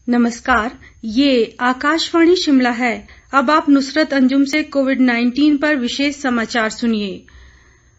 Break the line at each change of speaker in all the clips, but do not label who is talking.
नमस्कार, ये आकाशवाणी शिमला है। अब आप नुसरत अंजुम से कोविड-19 पर विशेष समाचार सुनिए।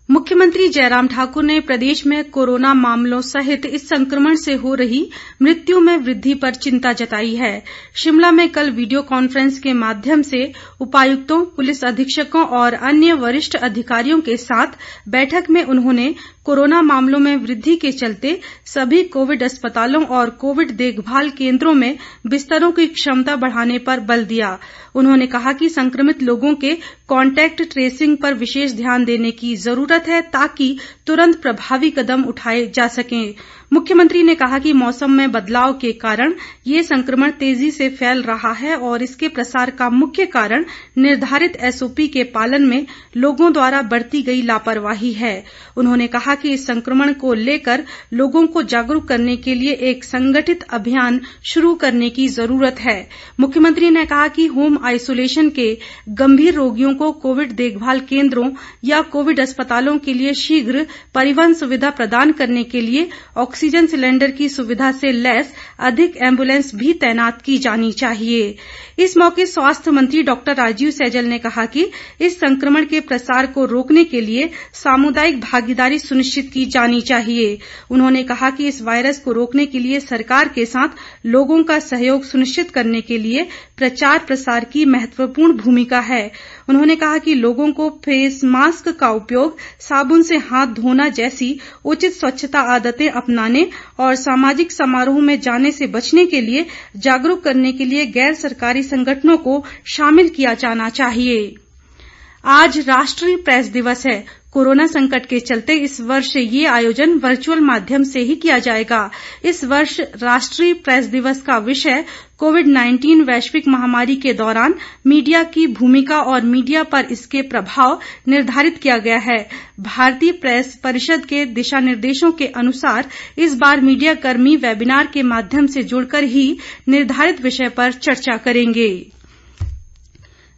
मुख्यमंत्री जयराम ठाकुर ने प्रदेश में कोरोना मामलों सहित इस संक्रमण से हो रही मृत्यु में वृद्धि पर चिंता जताई है। शिमला में कल वीडियो कॉन्फ्रेंस के माध्यम से उपायुक्तों, पुलिस अधीक्षकों और अन्य वरिष्ठ अधिकारियों के साथ बैठक में उन्होंने कोरोना मामलों में वृद्धि के चलते सभी कोविड अस्पतालों और कोविड देखभाल केंद्रों में बिस्तरों की क्षमता बढ़ाने पर बल दिया। उन्होंने कहा कि संक्रमित लोगों के कॉन्टैक्ट ट्रेसिंग पर विशेष ध्यान देने की जरूरत है ताकि तुरंत प्रभावी कदम उठाए जा सकें। मुख्यमंत्री ने कहा कि मौसम में बदलाव के कारण ये संक्रमण तेजी से फैल रहा है और इसके प्रसार का मुख्य कारण निर्धारित एसओपी के पालन में लोगों द्वारा बरती गई लापरवाही है। उन्होंने कहा कि इस संक्रमण को लेकर लोगों को जागरूक करने के लिए एक संगठित अभियान शुरू करने की जरूरत है। मुख्यमंत्री ने कहा कि होम आइसोलेशन के गंभीर रोगियों को कोविड देखभाल केंद्रों या कोविड अस्पतालों के लिए शीघ्र परिवहन सुविधा प्रदान करने के लिए ऑक्सीजन सिलेंडर की सुविधा से लैस अधिक एम्बुलेंस भी तैनात की जानी चाहिए। इस मौके स्वास्थ्य मंत्री डॉक्टर राजीव सैजल ने कहा कि इस संक्रमण के प्रसार को रोकने के लिए सामुदायिक भागीदारी सुनिश्चित की जानी चाहिए। उन्होंने कहा कि इस वायरस को रोकने के लिए सरकार के साथ लोगों का सहयोग सुनिश्चित करने के लिए प्रचार प्रसार की महत्वपूर्ण भूमिका है। उन्होंने कहा कि लोगों को फेस मास्क का उपयोग, साबुन से हाथ धोना जैसी उचित स्वच्छता आदतें अपनाने और सामाजिक समारोह में जाने से बचने के लिए जागरूक करने के लिए गैर सरकारी संगठनों को शामिल किया जाना चाहिए। आज राष्ट्रीय प्रेस दिवस है। कोरोना संकट के चलते इस वर्ष ये आयोजन वर्चुअल माध्यम से ही किया जाएगा। इस वर्ष राष्ट्रीय प्रेस दिवस का विषय कोविड-19 वैश्विक महामारी के दौरान मीडिया की भूमिका और मीडिया पर इसके प्रभाव निर्धारित किया गया है। भारतीय प्रेस परिषद के दिशा निर्देशों के अनुसार इस बार मीडिया कर्मी वेबिनार के माध्यम से जुड़कर ही निर्धारित विषय पर चर्चा करेंगे।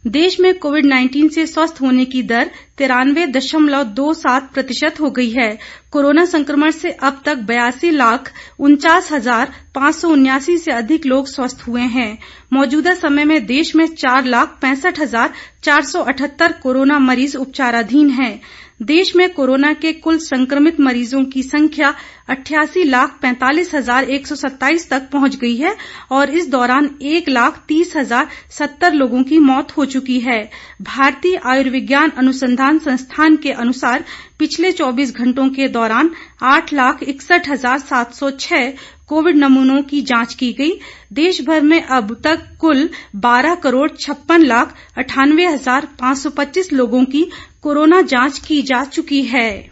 देश में कोविड-19 से स्वस्थ होने की दर 93.27% हो गई है। कोरोना संक्रमण से अब तक 82,49,579 से अधिक लोग स्वस्थ हुए हैं। मौजूदा समय में देश में 4,65,478 कोरोना मरीज उपचाराधीन हैं। देश में कोरोना के कुल संक्रमित मरीजों की संख्या 88,45,127 तक पहुंच गई है और इस दौरान 1,30,070 लोगों की मौत हो चुकी है। भारतीय आयुर्विज्ञान अनुसंधान संस्थान के अनुसार पिछले 24 घंटों के दौरान 8,61,706 कोविड नमूनों की जांच की गई। देश भर में अब तक कुल 12,56,98,525 लोगों की कोरोना जांच की जा चुकी है।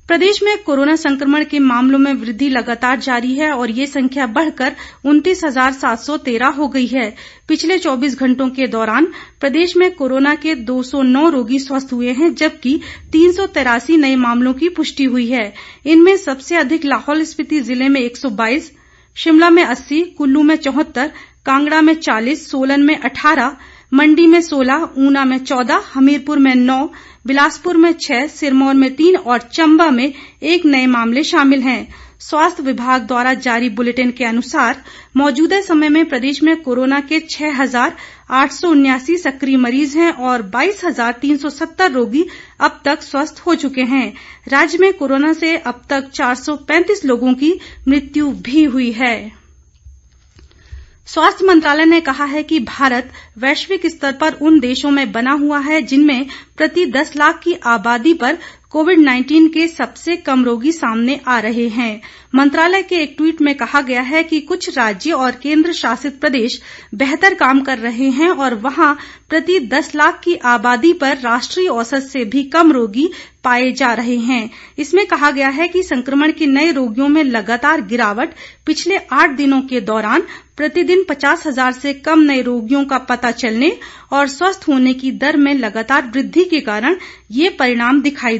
प्रदेश में कोरोना संक्रमण के मामलों में वृद्धि लगातार जारी है और ये संख्या बढ़कर 29,713 हो गई है। पिछले 24 घंटों के दौरान प्रदेश में कोरोना के 209 रोगी स्वस्थ हुए हैं, जबकि 383 नए मामलों की पुष्टि हुई है। इनमें सबसे अधिक लाहौल स्पीति जिले में 122, शिमला में 80, कुल्लू में 74, कांगड़ा में 40, सोलन में 18, मंडी में 16, ऊना में 14, हमीरपुर में 9, बिलासपुर में 6, सिरमौर में 3 और चंबा में 1 नए मामले शामिल हैं। स्वास्थ्य विभाग द्वारा जारी बुलेटिन के अनुसार मौजूदा समय में प्रदेश में कोरोना के 6,879 सक्रिय मरीज हैं और 22,370 रोगी अब तक स्वस्थ हो चुके हैं। राज्य में कोरोना से अब तक 435 लोगों की मृत्यु भी हुई है। स्वास्थ्य मंत्रालय ने कहा है कि भारत वैश्विक स्तर पर उन देशों में बना हुआ है जिनमें प्रति 10 लाख की आबादी पर कोविड-19 के सबसे कम रोगी सामने आ रहे हैं। मंत्रालय के एक ट्वीट में कहा गया है कि कुछ राज्य और केंद्र शासित प्रदेश बेहतर काम कर रहे हैं और वहां प्रति 10 लाख की आबादी पर राष्ट्रीय औसत से भी कम रोगी पाए जा रहे हैं। इसमें कहा गया है कि संक्रमण के नए रोगियों में लगातार गिरावट, पिछले 8 दिनों के दौरान प्रतिदिन 50,000 से कम नए रोगियों का पता चलने और स्वस्थ होने की दर में लगातार वृद्धि के कारण ये परिणाम दिखाई